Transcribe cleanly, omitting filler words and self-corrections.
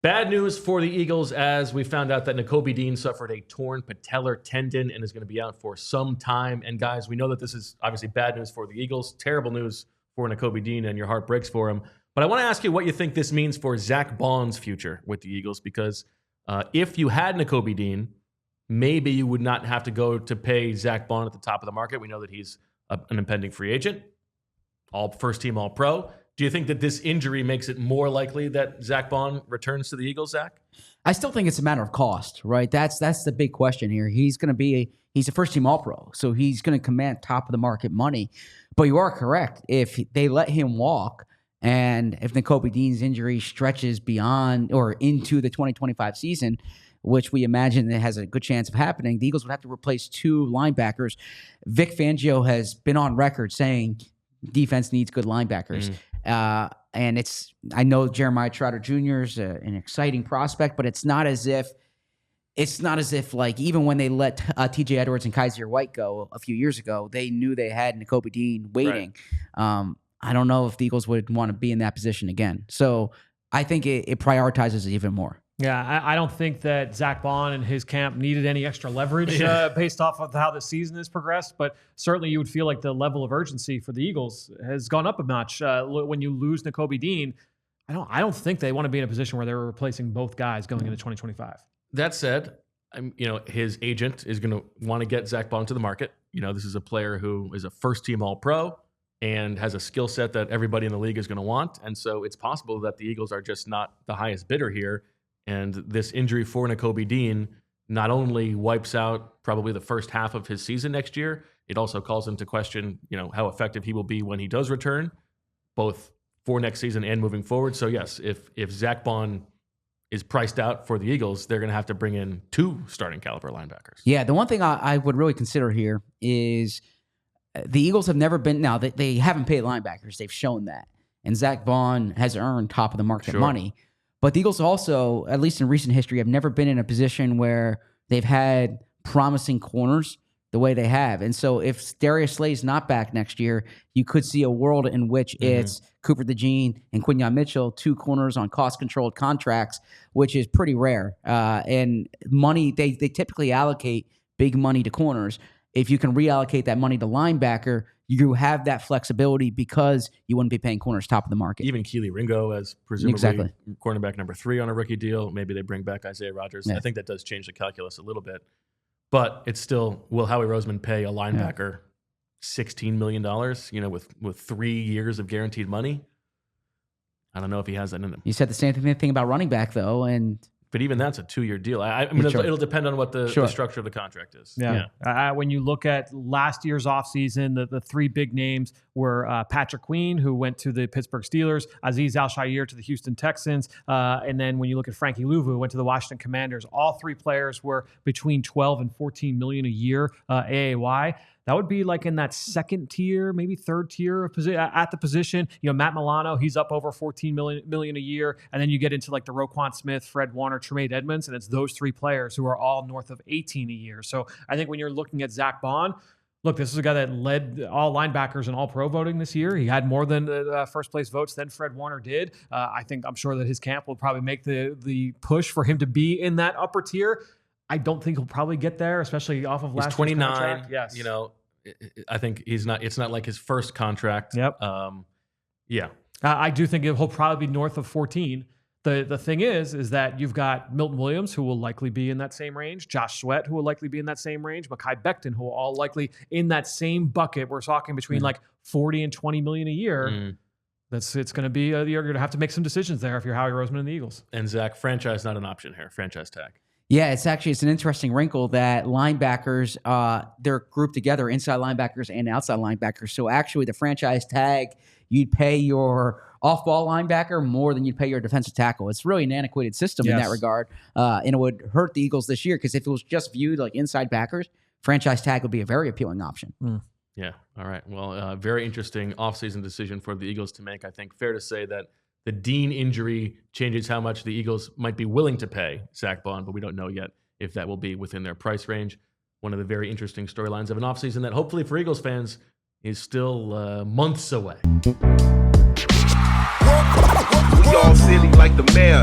Bad news for the Eagles as we found out that Nakobe Dean suffered a torn patellar tendon and is going to be out for some time. And guys, we know that this is obviously bad news for the Eagles, terrible news for Nakobe Dean, and your heart breaks for him. But I want to ask you what you think this means for Zack Baun's future with the Eagles, because if you had Nakobe Dean, maybe you would not have to go to pay Zack Baun at the top of the market. We know that he's an impending free agent, first team All-Pro. Do you think that this injury makes it more likely that Zack Baun returns to the Eagles, Zach? I still think it's a matter of cost, right? That's the big question here. He's going to be he's a first team All-Pro, so he's going to command top of the market money. But you are correct. If they let him walk, and if Nakobe Dean's injury stretches beyond or into the 2025 season, which we imagine it has a good chance of happening, the Eagles would have to replace two linebackers. Vic Fangio has been on record saying defense needs good linebackers. And I know Jeremiah Trotter Jr. is an exciting prospect, but it's not as if like even when they let TJ Edwards and Kaiser White go a few years ago, they knew they had Nakobe Dean waiting. Right. I don't know if the Eagles would want to be in that position again. So I think it prioritizes it even more. Yeah, I don't think that Zack Baun and his camp needed any extra leverage based off of how the season has progressed, but certainly you would feel like the level of urgency for the Eagles has gone up a notch. When you lose Nakobe Dean, I don't think they want to be in a position where they're replacing both guys going into 2025. That said, his agent is going to want to get Zack Baun to the market. This is a player who is a first-team All-Pro and has a skill set that everybody in the league is going to want, and so it's possible that the Eagles are just not the highest bidder here. And this injury for Nakobe Dean not only wipes out probably the first half of his season next year, it also calls into question, how effective he will be when he does return, both for next season and moving forward. So yes, if Zack Baun is priced out for the Eagles, they're going to have to bring in two starting caliber linebackers. Yeah, the one thing I would really consider here is the Eagles have never been, now they haven't paid linebackers. They've shown that. And Zack Baun has earned top of the market money. But the Eagles also, at least in recent history, have never been in a position where they've had promising corners the way they have. And so if Darius Slay's not back next year, you could see a world in which it's Cooper DeJean and Quinyon Mitchell, two corners on cost-controlled contracts, which is pretty rare. And money, they typically allocate big money to corners. If you can reallocate that money to linebacker, you have that flexibility because you wouldn't be paying corners top of the market. Even Keely Ringo as presumably cornerback number 3 on a rookie deal. Maybe they bring back Isaiah Rodgers. Yeah. I think that does change the calculus a little bit. But it's still, will Howie Roseman pay a linebacker $16 million, with 3 years of guaranteed money? I don't know if he has that in him. You said the same thing about running back, though, but even that's a 2-year deal. It'll depend on what the structure of the contract is. Yeah. When you look at last year's offseason, the 3 big names were Patrick Queen, who went to the Pittsburgh Steelers, Azeez Al-Shaair to the Houston Texans, and then when you look at Frankie Louvu, who went to the Washington Commanders, all 3 players were between $12 and $14 million a year AAY. That would be like in that second tier, maybe third tier of at the position. Matt Milano, he's up over $14 million a year. And then you get into like the Roquan Smith, Fred Warner, Tremaine Edmonds, and it's those 3 players who are all north of 18 a year. So I think when you're looking at Zack Baun, look, this is a guy that led all linebackers in All-Pro voting this year. He had more than first place votes than Fred Warner did. I'm sure that his camp will probably make the push for him to be in that upper tier. I don't think he'll probably get there, especially off of last year's 29. Contract. Yes. I think he's not. It's not like his first contract. Yep. I do think he'll probably be north of 14. The thing is that you've got Milton Williams, who will likely be in that same range, Josh Sweat, who will likely be in that same range, Mekhi Becton, who will all likely in that same bucket. We're talking between like 40 and 20 million a year. It's going to be you're going to have to make some decisions there if you're Howie Roseman and the Eagles. And Zach, franchise not an option here. Franchise tag. Yeah, it's an interesting wrinkle that linebackers, they're grouped together, inside linebackers and outside linebackers. So actually the franchise tag, you'd pay your off-ball linebacker more than you'd pay your defensive tackle. It's really an antiquated system in that regard. And it would hurt the Eagles this year because if it was just viewed like inside backers, franchise tag would be a very appealing option. Yeah, all right. Well, very interesting offseason decision for the Eagles to make. I think fair to say that the Dean injury changes how much the Eagles might be willing to pay Zack Baun, but we don't know yet if that will be within their price range. One of the very interesting storylines of an offseason that hopefully for Eagles fans is still months away. We all silly like the mayor.